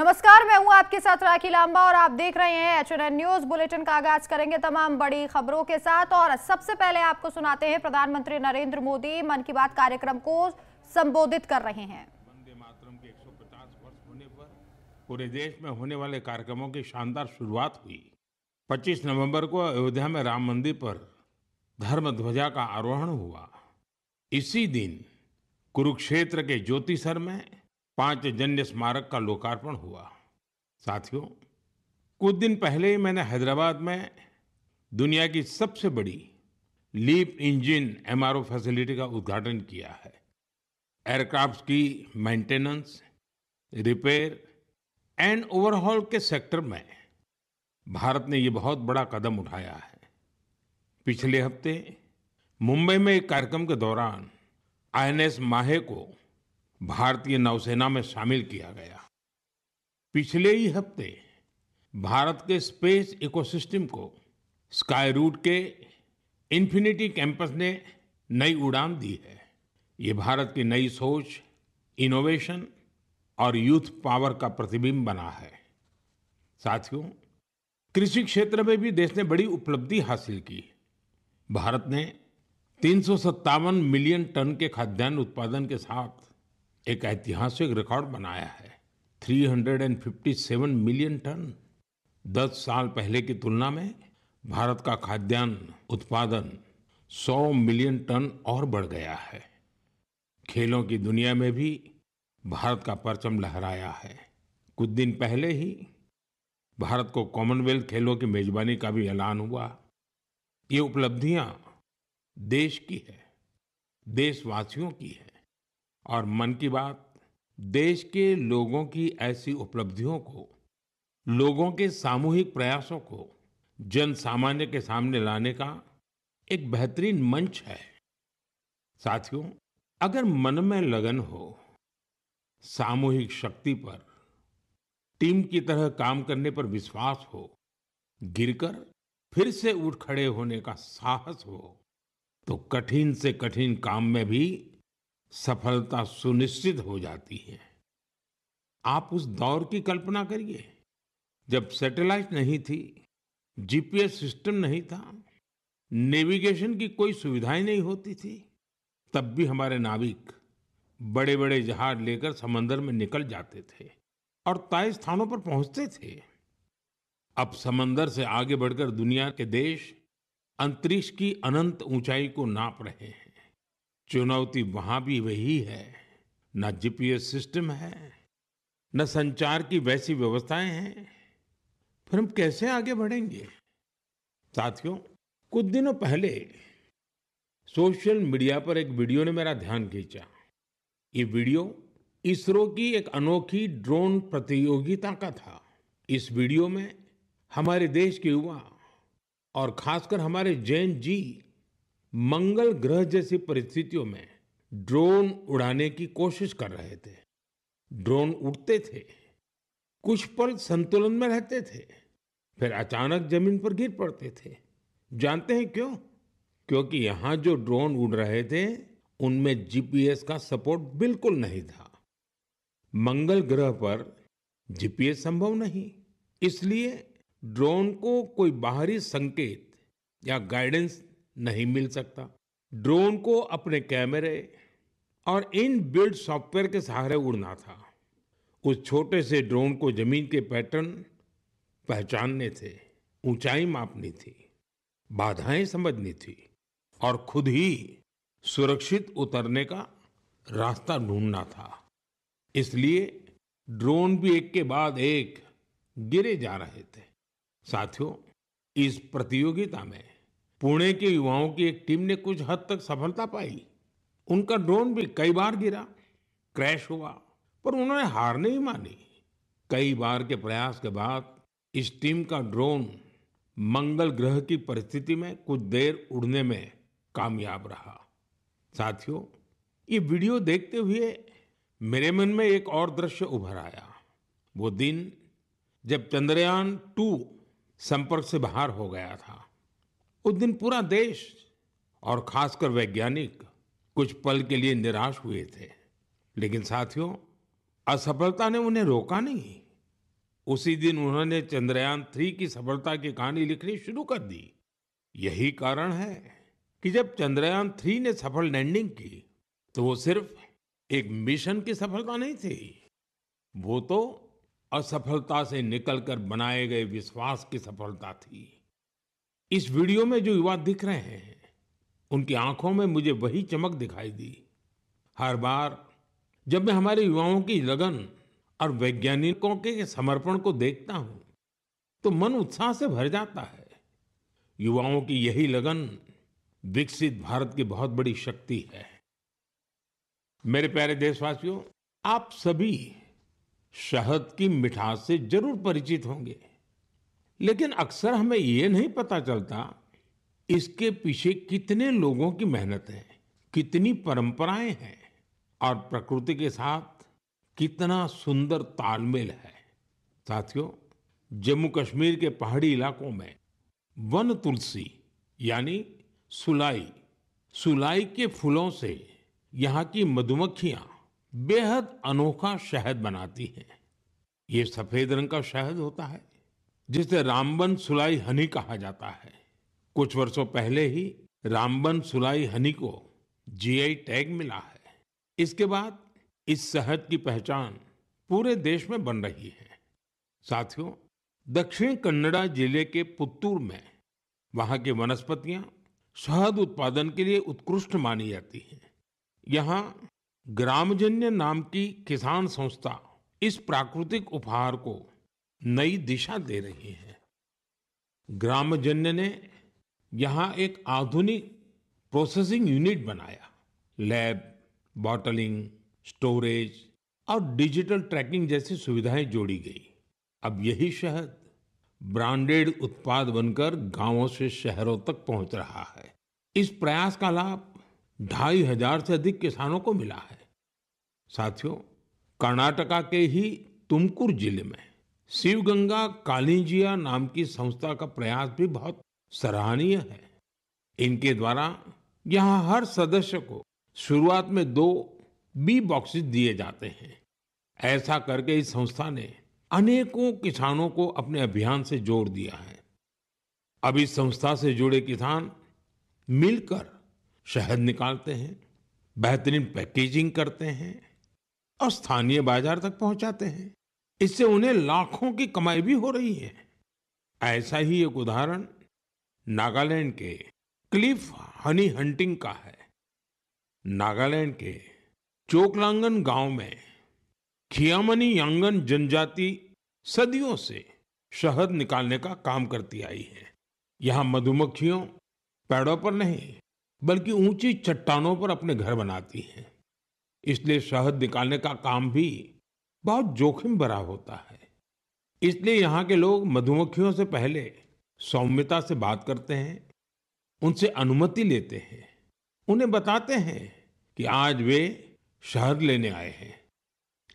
नमस्कार, मैं हूं आपके साथ राखी लांबा और आप देख रहे हैं HNN न्यूज बुलेटिन का आगाज करेंगे तमाम बड़ी खबरों के साथ। और सबसे पहले आपको सुनाते हैं प्रधानमंत्री नरेंद्र मोदी मन की बात कार्यक्रम को संबोधित कर रहे हैं। वंदे मातरम के 150 वर्ष होने पर पूरे देश में होने वाले कार्यक्रमों की शानदार शुरुआत हुई। 25 नवंबर को अयोध्या में राम मंदिर पर धर्म ध्वजा का आरोहण हुआ। इसी दिन कुरुक्षेत्र के ज्योतिसर में पांचजन्य स्मारक का लोकार्पण हुआ। साथियों, कुछ दिन पहले ही मैंने हैदराबाद में दुनिया की सबसे बड़ी लीप इंजन MRO फैसिलिटी का उद्घाटन किया है। एयरक्राफ्ट की मेंटेनेंस, रिपेयर एंड ओवरहॉल के सेक्टर में भारत ने ये बहुत बड़ा कदम उठाया है। पिछले हफ्ते मुंबई में एक कार्यक्रम के दौरान INS माहे को भारतीय नौसेना में शामिल किया गया। पिछले ही हफ्ते भारत के स्पेस इकोसिस्टम को स्काई रूट के इन्फिनिटी कैंपस ने नई उड़ान दी है। ये भारत की नई सोच, इनोवेशन और यूथ पावर का प्रतिबिंब बना है। साथियों, कृषि क्षेत्र में भी देश ने बड़ी उपलब्धि हासिल की। भारत ने 357 मिलियन टन के खाद्यान्न उत्पादन के साथ एक ऐतिहासिक रिकॉर्ड बनाया है। 357 मिलियन टन। 10 साल पहले की तुलना में भारत का खाद्यान्न उत्पादन 100 मिलियन टन और बढ़ गया है। खेलों की दुनिया में भी भारत का परचम लहराया है। कुछ दिन पहले ही भारत को कॉमनवेल्थ खेलों की मेजबानी का भी ऐलान हुआ। ये उपलब्धियां देश की है, देशवासियों की है। और मन की बात देश के लोगों की ऐसी उपलब्धियों को, लोगों के सामूहिक प्रयासों को जन सामान्य के सामने लाने का एक बेहतरीन मंच है। साथियों, अगर मन में लगन हो, सामूहिक शक्ति पर, टीम की तरह काम करने पर विश्वास हो, गिरकर फिर से उठ खड़े होने का साहस हो, तो कठिन से कठिन काम में भी सफलता सुनिश्चित हो जाती है। आप उस दौर की कल्पना करिए जब सैटेलाइट नहीं थी, GPS सिस्टम नहीं था, नेविगेशन की कोई सुविधाएं नहीं होती थी। तब भी हमारे नाविक बड़े बड़े जहाज लेकर समंदर में निकल जाते थे और तय स्थानों पर पहुंचते थे। अब समंदर से आगे बढ़कर दुनिया के देश अंतरिक्ष की अनंत ऊंचाई को नाप रहे हैं। चुनौती वहां भी वही है। न GPS सिस्टम है, न संचार की वैसी व्यवस्थाएं हैं। फिर हम कैसे आगे बढ़ेंगे? साथियों, कुछ दिनों पहले सोशल मीडिया पर एक वीडियो ने मेरा ध्यान खींचा। ये वीडियो इसरो की एक अनोखी ड्रोन प्रतियोगिता का था। इस वीडियो में हमारे देश के युवा और खासकर हमारे जैन जी मंगल ग्रह जैसी परिस्थितियों में ड्रोन उड़ाने की कोशिश कर रहे थे। ड्रोन उड़ते थे, कुछ पल संतुलन में रहते थे, फिर अचानक जमीन पर गिर पड़ते थे। जानते हैं क्यों? क्योंकि यहाँ जो ड्रोन उड़ रहे थे उनमें GPS का सपोर्ट बिल्कुल नहीं था। मंगल ग्रह पर GPS संभव नहीं, इसलिए ड्रोन को कोई बाहरी संकेत या गाइडेंस नहीं मिल सकता। ड्रोन को अपने कैमरे और इन बिल्ड सॉफ्टवेयर के सहारे उड़ना था। उस छोटे से ड्रोन को जमीन के पैटर्न पहचानने थे, ऊंचाई मापनी थी, बाधाएं समझनी थी और खुद ही सुरक्षित उतरने का रास्ता ढूंढना था। इसलिए ड्रोन भी एक के बाद एक गिरे जा रहे थे। साथियों, इस प्रतियोगिता में पुणे के युवाओं की एक टीम ने कुछ हद तक सफलता पाई। उनका ड्रोन भी कई बार गिरा, क्रैश हुआ, पर उन्होंने हार नहीं मानी। कई बार के प्रयास के बाद इस टीम का ड्रोन मंगल ग्रह की परिस्थिति में कुछ देर उड़ने में कामयाब रहा। साथियों, ये वीडियो देखते हुए मेरे मन में एक और दृश्य उभर आया। वो दिन जब चंद्रयान-2 संपर्क से बाहर हो गया था। उस दिन पूरा देश और खासकर वैज्ञानिक कुछ पल के लिए निराश हुए थे। लेकिन साथियों, असफलता ने उन्हें रोका नहीं। उसी दिन उन्होंने चंद्रयान-3 की सफलता की कहानी लिखनी शुरू कर दी। यही कारण है कि जब चंद्रयान-3 ने सफल लैंडिंग की, तो वो सिर्फ एक मिशन की सफलता नहीं थी, वो तो असफलता से निकलकर बनाए गए विश्वास की सफलता थी। इस वीडियो में जो युवा दिख रहे हैं, उनकी आंखों में मुझे वही चमक दिखाई दी। हर बार जब मैं हमारे युवाओं की लगन और वैज्ञानिकों के समर्पण को देखता हूं, तो मन उत्साह से भर जाता है। युवाओं की यही लगन विकसित भारत की बहुत बड़ी शक्ति है। मेरे प्यारे देशवासियों, आप सभी शहद की मिठास से जरूर परिचित होंगे, लेकिन अक्सर हमें ये नहीं पता चलता इसके पीछे कितने लोगों की मेहनत है, कितनी परंपराएं हैं और प्रकृति के साथ कितना सुंदर तालमेल है। साथियों, जम्मू कश्मीर के पहाड़ी इलाकों में वन तुलसी यानी सुलाई के फूलों से यहाँ की मधुमक्खियां बेहद अनोखा शहद बनाती हैं। ये सफेद रंग का शहद होता है, जिसे रामबन सुलाई हनी कहा जाता है। कुछ वर्षों पहले ही रामबन सुलाई हनी को जीआई टैग मिला है। इसके बाद इस शहद की पहचान पूरे देश में बन रही है। साथियों, दक्षिण कन्नड़ा जिले के पुत्तूर में वहां की वनस्पतियां शहद उत्पादन के लिए उत्कृष्ट मानी जाती हैं। यहाँ ग्रामजन्य नाम की किसान संस्था इस प्राकृतिक उपहार को नई दिशा दे रही है। ग्रामजन्य ने यहाँ एक आधुनिक प्रोसेसिंग यूनिट बनाया। लैब, बॉटलिंग, स्टोरेज और डिजिटल ट्रैकिंग जैसी सुविधाएं जोड़ी गई। अब यही शहद ब्रांडेड उत्पाद बनकर गांवों से शहरों तक पहुंच रहा है। इस प्रयास का लाभ 2,500 से अधिक किसानों को मिला है। साथियों, कर्नाटका के ही तुमकुर जिले में शिवगंगा कालिंजिया नाम की संस्था का प्रयास भी बहुत सराहनीय है। इनके द्वारा यहाँ हर सदस्य को शुरुआत में 2 बी बॉक्सेस दिए जाते हैं। ऐसा करके इस संस्था ने अनेकों किसानों को अपने अभियान से जोड़ दिया है। अब इस संस्था से जुड़े किसान मिलकर शहद निकालते हैं, बेहतरीन पैकेजिंग करते हैं और स्थानीय बाजार तक पहुंचाते हैं। इससे उन्हें लाखों की कमाई भी हो रही है। ऐसा ही एक उदाहरण नागालैंड के क्लिफ हनी हंटिंग का है। नागालैंड के चोकलांगन गांव में खियामनी यांगन जनजाति सदियों से शहद निकालने का काम करती आई है। यहाँ मधुमक्खियों पेड़ों पर नहीं, बल्कि ऊंची चट्टानों पर अपने घर बनाती हैं। इसलिए शहद निकालने का काम भी बहुत जोखिम भरा होता है। इसलिए यहाँ के लोग मधुमक्खियों से पहले सौम्यता से बात करते हैं, उनसे अनुमति लेते हैं, उन्हें बताते हैं कि आज वे शहद लेने आए हैं।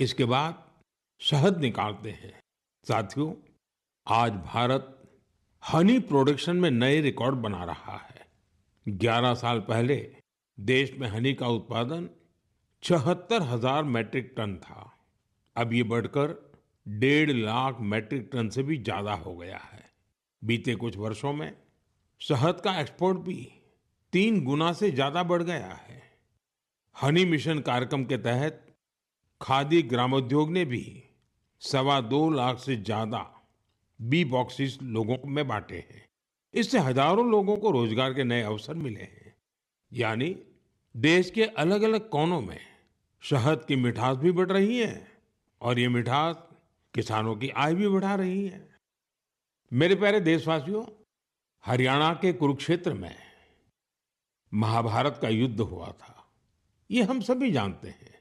इसके बाद शहद निकालते हैं। साथियों, आज भारत हनी प्रोडक्शन में नए रिकॉर्ड बना रहा है। 11 साल पहले देश में हनी का उत्पादन 76,000 मैट्रिक टन था। अब ये बढ़कर 1.5 लाख मैट्रिक टन से भी ज्यादा हो गया है। बीते कुछ वर्षों में शहद का एक्सपोर्ट भी 3 गुना से ज्यादा बढ़ गया है। हनी मिशन कार्यक्रम के तहत खादी ग्रामोद्योग ने भी 2.25 लाख से ज्यादा बी बॉक्सेस लोगों में बांटे हैं। इससे हजारों लोगों को रोजगार के नए अवसर मिले हैं। यानी देश के अलग अलग कोनों में शहद की मिठास भी बढ़ रही है और ये मिठास किसानों की आय भी बढ़ा रही है। मेरे प्यारे देशवासियों, हरियाणा के कुरुक्षेत्र में महाभारत का युद्ध हुआ था, ये हम सभी जानते हैं।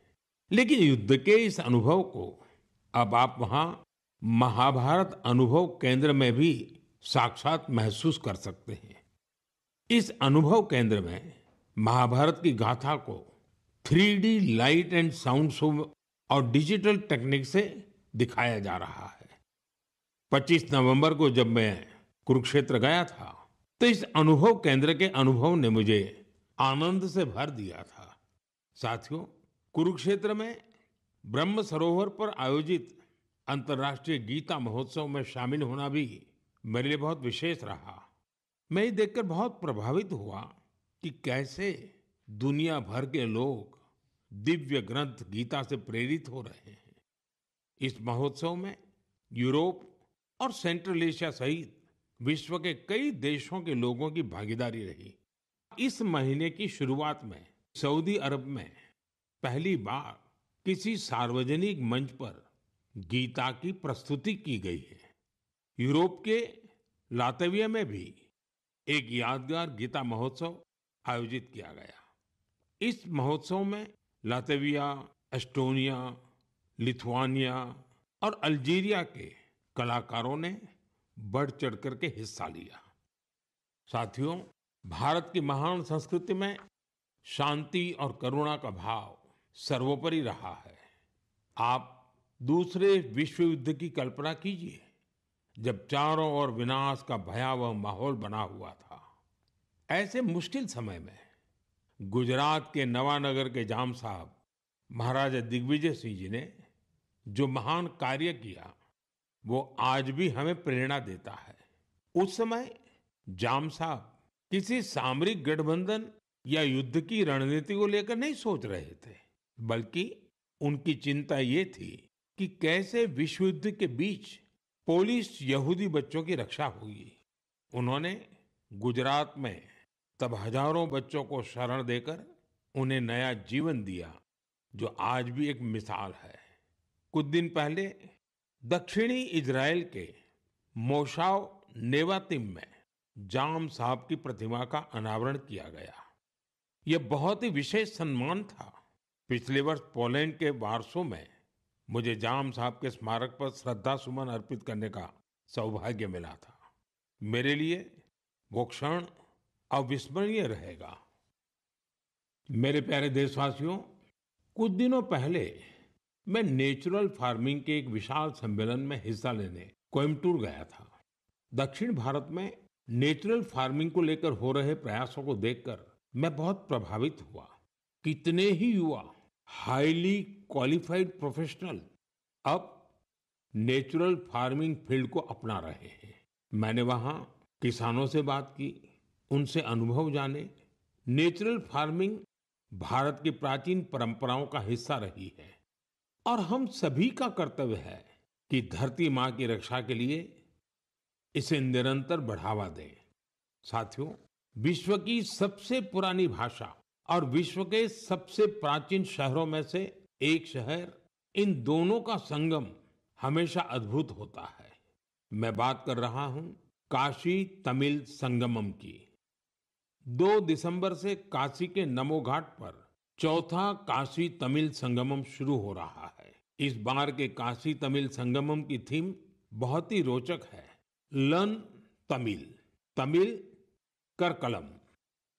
लेकिन युद्ध के इस अनुभव को अब आप वहां महाभारत अनुभव केंद्र में भी साक्षात महसूस कर सकते हैं। इस अनुभव केंद्र में महाभारत की गाथा को 3D light and sound show और डिजिटल टेक्निक से दिखाया जा रहा है। 25 नवंबर को जब मैं कुरुक्षेत्र गया था, तो इस अनुभव केंद्र के अनुभव ने मुझे आनंद से भर दिया था। साथियों, कुरुक्षेत्र में ब्रह्म सरोवर पर आयोजित अंतर्राष्ट्रीय गीता महोत्सव में शामिल होना भी मेरे लिए बहुत विशेष रहा। मैं ये देखकर बहुत प्रभावित हुआ कि कैसे दुनिया भर के लोग दिव्य ग्रंथ गीता से प्रेरित हो रहे हैं। इस महोत्सव में यूरोप और सेंट्रल एशिया सहित विश्व के कई देशों के लोगों की भागीदारी रही। इस महीने की शुरुआत में सऊदी अरब में पहली बार किसी सार्वजनिक मंच पर गीता की प्रस्तुति की गई है। यूरोप के लातविया में भी एक यादगार गीता महोत्सव आयोजित किया गया। इस महोत्सव में लातविया, एस्टोनिया, लिथुआनिया और अल्जीरिया के कलाकारों ने बढ़ चढ़ करके हिस्सा लिया। साथियों, भारत की महान संस्कृति में शांति और करुणा का भाव सर्वोपरि रहा है। आप दूसरे विश्व युद्ध की कल्पना कीजिए, जब चारों ओर विनाश का भयावह माहौल बना हुआ था। ऐसे मुश्किल समय में गुजरात के नवानगर के जाम साहब महाराजा दिग्विजय सिंह जी ने जो महान कार्य किया, वो आज भी हमें प्रेरणा देता है। उस समय जाम साहब किसी सामरिक गठबंधन या युद्ध की रणनीति को लेकर नहीं सोच रहे थे, बल्कि उनकी चिंता ये थी कि कैसे विश्व युद्ध के बीच पोलिश यहूदी बच्चों की रक्षा होगी। उन्होंने गुजरात में तब हजारों बच्चों को शरण देकर उन्हें नया जीवन दिया, जो आज भी एक मिसाल है। कुछ दिन पहले दक्षिणी इजराइल के मोशाव नेवातिम में जाम साहब की प्रतिमा का अनावरण किया गया। यह बहुत ही विशेष सम्मान था। पिछले वर्ष पोलैंड के वार्सो में मुझे जाम साहब के स्मारक पर श्रद्धा सुमन अर्पित करने का सौभाग्य मिला था। मेरे लिए वो क्षण अविस्मरणीय रहेगा। मेरे प्यारे देशवासियों, कुछ दिनों पहले मैं नेचुरल फार्मिंग के एक विशाल सम्मेलन में हिस्सा लेने कोयम्बटूर गया था। दक्षिण भारत में नेचुरल फार्मिंग को लेकर हो रहे प्रयासों को देखकर मैं बहुत प्रभावित हुआ। कितने ही युवा हाईली क्वालिफाइड प्रोफेशनल अब नेचुरल फार्मिंग फील्ड को अपना रहे हैं। मैंने वहां किसानों से बात की, उनसे अनुभव जाने। नेचुरल फार्मिंग भारत की प्राचीन परंपराओं का हिस्सा रही है और हम सभी का कर्तव्य है कि धरती माँ की रक्षा के लिए इसे निरंतर बढ़ावा दें। साथियों, विश्व की सबसे पुरानी भाषा और विश्व के सबसे प्राचीन शहरों में से एक शहर, इन दोनों का संगम हमेशा अद्भुत होता है। मैं बात कर रहा हूं काशी तमिल संगमम की। 2 दिसंबर से काशी के नमो घाट पर चौथा काशी तमिल संगमम शुरू हो रहा है। इस बार के काशी तमिल संगमम की थीम बहुत ही रोचक है। लर्न तमिल, तमिल कर कलम।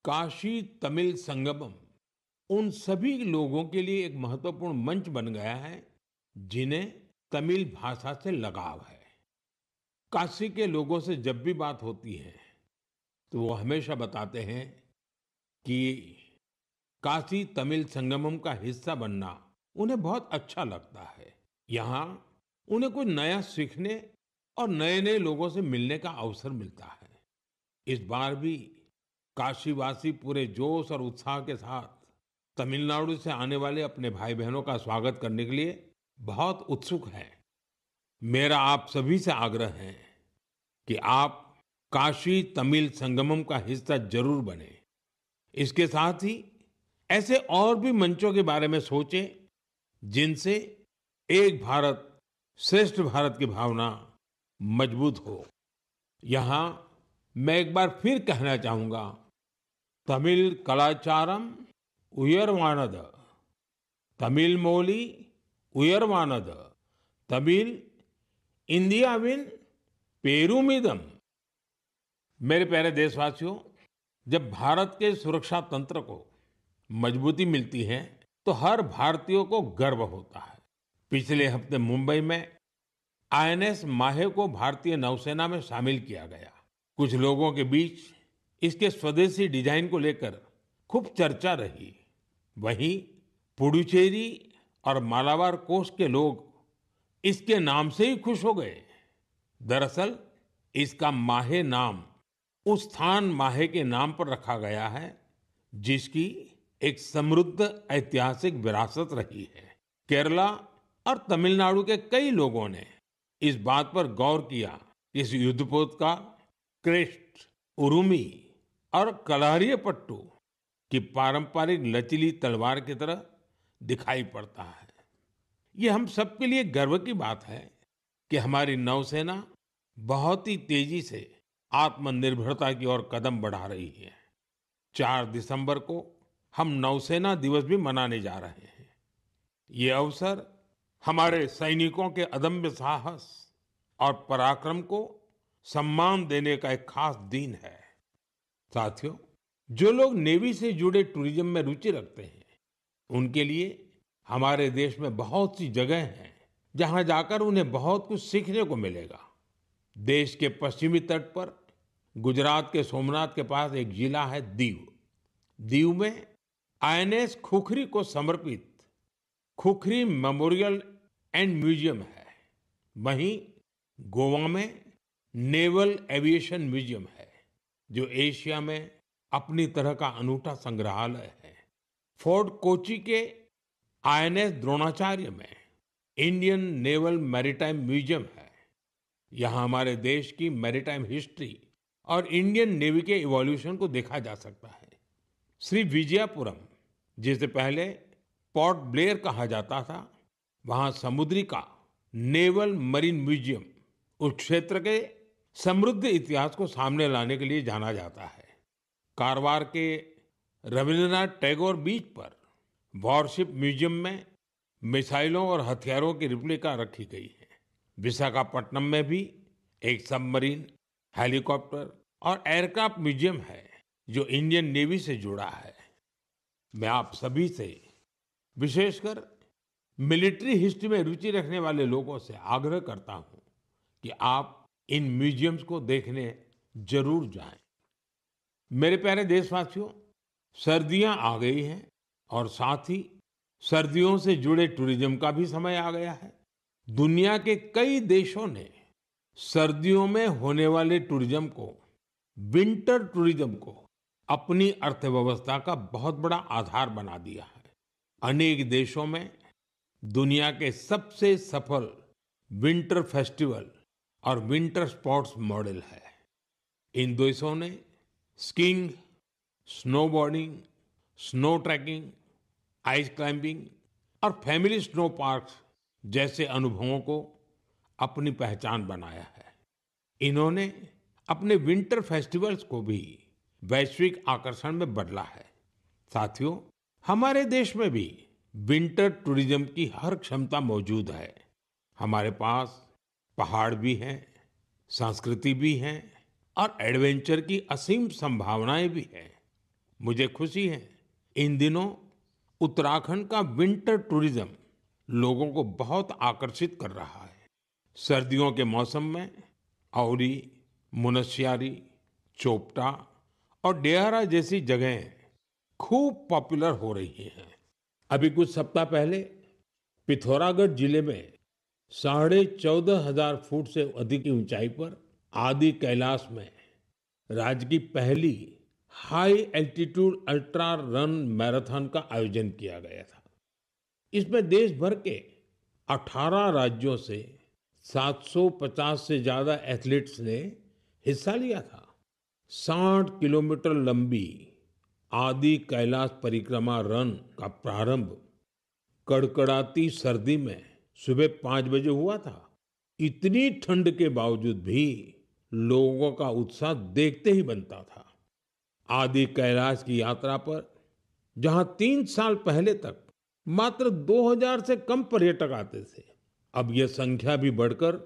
काशी तमिल संगमम उन सभी लोगों के लिए एक महत्वपूर्ण मंच बन गया है जिन्हें तमिल भाषा से लगाव है। काशी के लोगों से जब भी बात होती है तो वो हमेशा बताते हैं कि काशी तमिल संगमम का हिस्सा बनना उन्हें बहुत अच्छा लगता है। यहाँ उन्हें कुछ नया सीखने और नए नए लोगों से मिलने का अवसर मिलता है। इस बार भी काशीवासी पूरे जोश और उत्साह के साथ तमिलनाडु से आने वाले अपने भाई बहनों का स्वागत करने के लिए बहुत उत्सुक हैं। मेरा आप सभी से आग्रह है कि आप काशी तमिल संगमम का हिस्सा जरूर बने। इसके साथ ही ऐसे और भी मंचों के बारे में सोचें जिनसे एक भारत श्रेष्ठ भारत की भावना मजबूत हो। यहाँ मैं एक बार फिर कहना चाहूंगा, तमिल कलाचारम उयर्वानद, तमिल मोली उयर्वानद, तमिल इंडियाविन पेरुमिदम। मेरे प्यारे देशवासियों, जब भारत के सुरक्षा तंत्र को मजबूती मिलती है तो हर भारतीय को गर्व होता है। पिछले हफ्ते मुंबई में आईएनएस माहे को भारतीय नौसेना में शामिल किया गया। कुछ लोगों के बीच इसके स्वदेशी डिजाइन को लेकर खूब चर्चा रही। वहीं पुडुचेरी और मालाबार कोस्ट के लोग इसके नाम से ही खुश हो गए। दरअसल इसका माहे नाम उस स्थान माहे के नाम पर रखा गया है जिसकी एक समृद्ध ऐतिहासिक विरासत रही है। केरला और तमिलनाडु के कई लोगों ने इस बात पर गौर किया कि इस युद्धपोत का क्रेस्ट, उरुमी और कलारियापट्टू की पारंपरिक लचीली तलवार की तरह दिखाई पड़ता है। ये हम सबके लिए गर्व की बात है कि हमारी नौसेना बहुत ही तेजी से आत्मनिर्भरता की ओर कदम बढ़ा रही है। 4 दिसंबर को हम नौसेना दिवस भी मनाने जा रहे हैं। ये अवसर हमारे सैनिकों के अदम्य साहस और पराक्रम को सम्मान देने का एक खास दिन है। साथियों, जो लोग नेवी से जुड़े टूरिज्म में रुचि रखते हैं, उनके लिए हमारे देश में बहुत सी जगह हैं जहां जाकर उन्हें बहुत कुछ सीखने को मिलेगा। देश के पश्चिमी तट पर गुजरात के सोमनाथ के पास एक जिला है दीव। दीव में आईएनएस खुखरी को समर्पित खुखरी मेमोरियल एंड म्यूजियम है। वहीं गोवा में नेवल एविएशन म्यूजियम है, जो एशिया में अपनी तरह का अनूठा संग्रहालय है। फोर्ट कोची के आईएनएस द्रोणाचार्य में इंडियन नेवल मैरीटाइम म्यूजियम है। यहाँ हमारे देश की मैरीटाइम हिस्ट्री और इंडियन नेवी के इवोल्यूशन को देखा जा सकता है। श्री विजयपुरम, जिसे पहले पोर्ट ब्लेयर कहा जाता था, वहाँ समुद्री का नेवल मरीन म्यूजियम उस क्षेत्र के समृद्ध इतिहास को सामने लाने के लिए जाना जाता है। कारवार के रविंद्रनाथ टैगोर बीच पर वॉरशिप म्यूजियम में मिसाइलों और हथियारों की रिप्लिका रखी गई है। विशाखापट्टनम में भी एक सबमरीन, हेलीकॉप्टर और एयरक्राफ्ट म्यूजियम है जो इंडियन नेवी से जुड़ा है। मैं आप सभी से, विशेषकर मिलिट्री हिस्ट्री में रुचि रखने वाले लोगों से आग्रह करता हूं कि आप इन म्यूजियम्स को देखने जरूर जाएं। मेरे प्यारे देशवासियों, सर्दियां आ गई हैं और साथ ही सर्दियों से जुड़े टूरिज्म का भी समय आ गया है। दुनिया के कई देशों ने सर्दियों में होने वाले टूरिज्म को, विंटर टूरिज्म को अपनी अर्थव्यवस्था का बहुत बड़ा आधार बना दिया है। अनेक देशों में दुनिया के सबसे सफल विंटर फेस्टिवल और विंटर स्पोर्ट्स मॉडल है। इन देशों ने skiing, snowboarding, snow trekking, ice climbing और फैमिली स्नो पार्क्स जैसे अनुभवों को अपनी पहचान बनाया है। इन्होंने अपने विंटर फेस्टिवल्स को भी वैश्विक आकर्षण में बदला है। साथियों, हमारे देश में भी विंटर टूरिज्म की हर क्षमता मौजूद है। हमारे पास पहाड़ भी हैं, संस्कृति भी है और एडवेंचर की असीम संभावनाएं भी हैं। मुझे खुशी है, इन दिनों उत्तराखंड का विंटर टूरिज्म लोगों को बहुत आकर्षित कर रहा है। सर्दियों के मौसम में औली, मुनस्यारी, चोपटा और डेहरा जैसी जगहें खूब पॉपुलर हो रही हैं। अभी कुछ सप्ताह पहले पिथौरागढ़ जिले में 14,500 फुट से अधिक की ऊंचाई पर आदि कैलाश में राज्य की पहली high altitude ultra run marathon का आयोजन किया गया था। इसमें देश भर के 18 राज्यों से 750 से ज्यादा एथलीट्स ने हिस्सा लिया था। 60 किलोमीटर लंबी आदि कैलाश परिक्रमा रन का प्रारंभ कड़कड़ाती सर्दी में सुबह 5 बजे हुआ था। इतनी ठंड के बावजूद भी लोगों का उत्साह देखते ही बनता था। आदि कैलाश की यात्रा पर जहां 3 साल पहले तक मात्र 2000 से कम पर्यटक आते थे, अब यह संख्या भी बढ़कर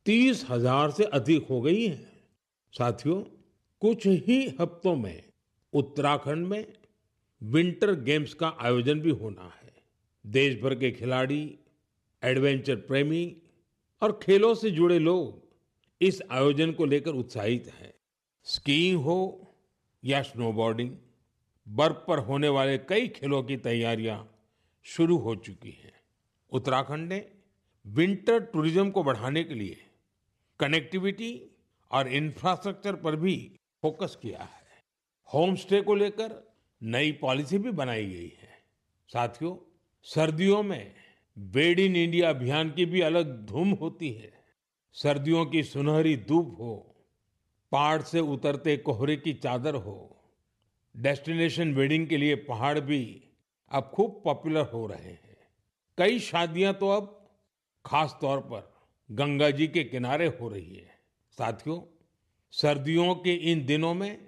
30,000 से अधिक हो गई है। साथियों, कुछ ही हफ्तों में उत्तराखंड में विंटर गेम्स का आयोजन भी होना है। देश भर के खिलाड़ी, एडवेंचर प्रेमी और खेलों से जुड़े लोग इस आयोजन को लेकर उत्साहित हैं। स्कीइंग हो या स्नोबोर्डिंग, बर्फ पर होने वाले कई खेलों की तैयारियां शुरू हो चुकी हैं। उत्तराखंड ने विंटर टूरिज्म को बढ़ाने के लिए कनेक्टिविटी और इंफ्रास्ट्रक्चर पर भी फोकस किया है। होम स्टे को लेकर नई पॉलिसी भी बनाई गई है। साथियों, सर्दियों में बेड इन इंडिया अभियान की भी अलग धूम होती है। सर्दियों की सुनहरी धूप हो, पहाड़ से उतरते कोहरे की चादर हो, डेस्टिनेशन वेडिंग के लिए पहाड़ भी अब खूब पॉपुलर हो रहे हैं। कई शादियां तो अब खास तौर पर गंगा जी के किनारे हो रही है। साथियों, सर्दियों के इन दिनों में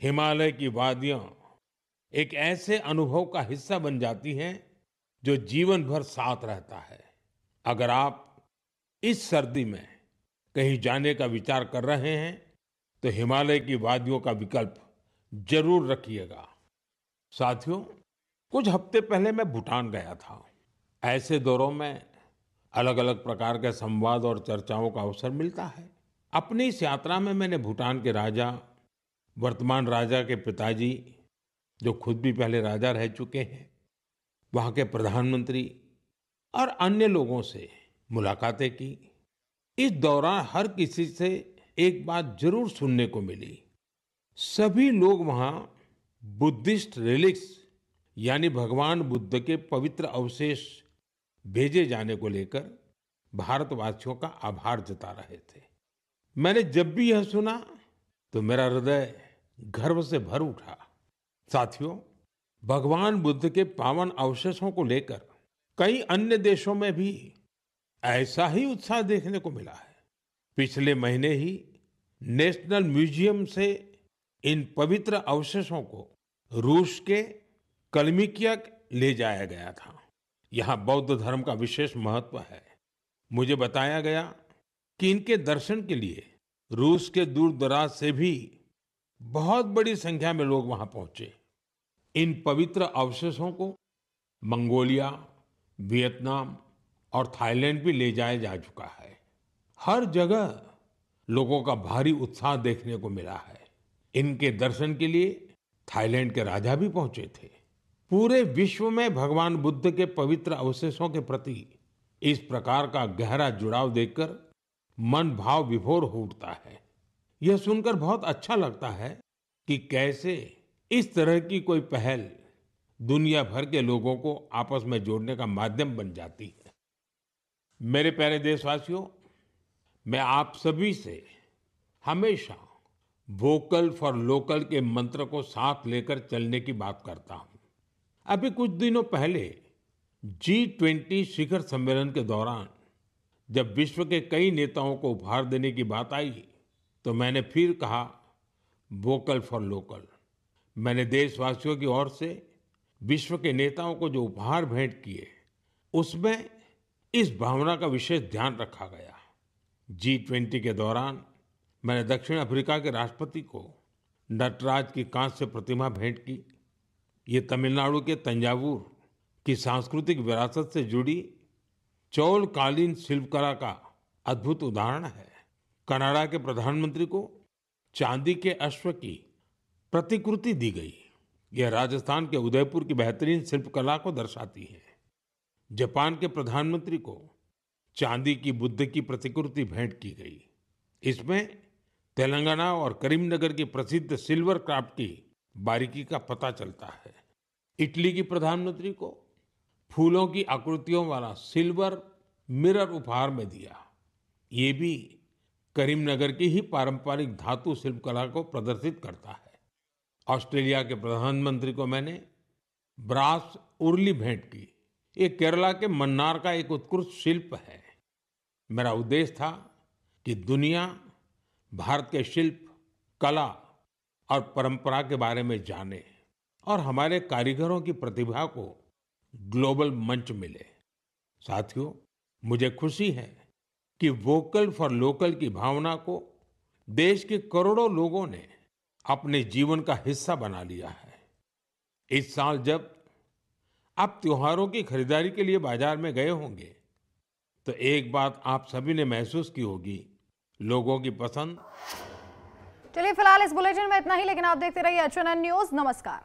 हिमालय की वादियां एक ऐसे अनुभव का हिस्सा बन जाती हैं जो जीवन भर साथ रहता है। अगर आप इस सर्दी में कहीं जाने का विचार कर रहे हैं तो हिमालय की वादियों का विकल्प जरूर रखिएगा। साथियों, कुछ हफ्ते पहले मैं भूटान गया था। ऐसे दौरों में अलग अलग प्रकार के संवाद और चर्चाओं का अवसर मिलता है। अपनी इस यात्रा में मैंने भूटान के राजा, वर्तमान राजा के पिताजी, जो खुद भी पहले राजा रह चुके हैं, वहाँ के प्रधानमंत्री और अन्य लोगों से मुलाकातें की। इस दौरान हर किसी से एक बात जरूर सुनने को मिली। सभी लोग वहाँ बुद्धिस्ट रिलिक्स यानी भगवान बुद्ध के पवित्र अवशेष भेजे जाने को लेकर भारतवासियों का आभार जता रहे थे। मैंने जब भी यह सुना तो मेरा हृदय गर्व से भर उठा। साथियों, भगवान बुद्ध के पावन अवशेषों को लेकर कई अन्य देशों में भी ऐसा ही उत्साह देखने को मिला है। पिछले महीने ही नेशनल म्यूजियम से इन पवित्र अवशेषों को रूस के कलमिकिया ले जाया गया था। यहाँ बौद्ध धर्म का विशेष महत्व है। मुझे बताया गया कि इनके दर्शन के लिए रूस के दूर दराज से भी बहुत बड़ी संख्या में लोग वहां पहुंचे। इन पवित्र अवशेषों को मंगोलिया, वियतनाम और थाईलैंड भी ले जाया जा चुका है। हर जगह लोगों का भारी उत्साह देखने को मिला है। इनके दर्शन के लिए थाईलैंड के राजा भी पहुंचे थे। पूरे विश्व में भगवान बुद्ध के पवित्र अवशेषों के प्रति इस प्रकार का गहरा जुड़ाव देखकर मन भाव विभोर हो उठता है। यह सुनकर बहुत अच्छा लगता है कि कैसे इस तरह की कोई पहल दुनिया भर के लोगों को आपस में जोड़ने का माध्यम बन जाती है। मेरे प्यारे देशवासियों, मैं आप सभी से हमेशा वोकल फॉर लोकल के मंत्र को साथ लेकर चलने की बात करता हूं। अभी कुछ दिनों पहले G20 शिखर सम्मेलन के दौरान जब विश्व के कई नेताओं को उपहार देने की बात आई तो मैंने फिर कहा वोकल फॉर लोकल। मैंने देशवासियों की ओर से विश्व के नेताओं को जो उपहार भेंट किए उसमें इस भावना का विशेष ध्यान रखा गया। G20 के दौरान मैंने दक्षिण अफ्रीका के राष्ट्रपति को नटराज की कांस्य प्रतिमा भेंट की। ये तमिलनाडु के तंजावुर की सांस्कृतिक विरासत से जुड़ी चौलकालीन शिल्पकला का अद्भुत उदाहरण है। कनाडा के प्रधानमंत्री को चांदी के अश्व की प्रतिकृति दी गई। यह राजस्थान के उदयपुर की बेहतरीन शिल्पकला को दर्शाती है। जापान के प्रधानमंत्री को चांदी की बुद्ध की प्रतिकृति भेंट की गई। इसमें तेलंगाना और करीमनगर की प्रसिद्ध सिल्वर क्राफ्ट की बारीकी का पता चलता है। इटली की प्रधानमंत्री को फूलों की आकृतियों वाला सिल्वर मिरर उपहार में दिया। ये भी करीमनगर की ही पारंपरिक धातु शिल्पकला को प्रदर्शित करता है। ऑस्ट्रेलिया के प्रधानमंत्री को मैंने ब्रास उर्ली भेंट की। ये केरला के मन्नार का एक उत्कृष्ट शिल्प है। मेरा उद्देश्य था कि दुनिया भारत के शिल्प, कला और परंपरा के बारे में जाने और हमारे कारीगरों की प्रतिभा को ग्लोबल मंच मिले। साथियों, मुझे खुशी है कि वोकल फॉर लोकल की भावना को देश के करोड़ों लोगों ने अपने जीवन का हिस्सा बना लिया है। इस साल जब आप त्योहारों की खरीदारी के लिए बाजार में गए होंगे तो एक बात आप सभी ने महसूस की होगी, लोगों की पसंद। चलिए फिलहाल इस बुलेटिन में इतना ही, लेकिन आप देखते रहिए HNN न्यूज। नमस्कार।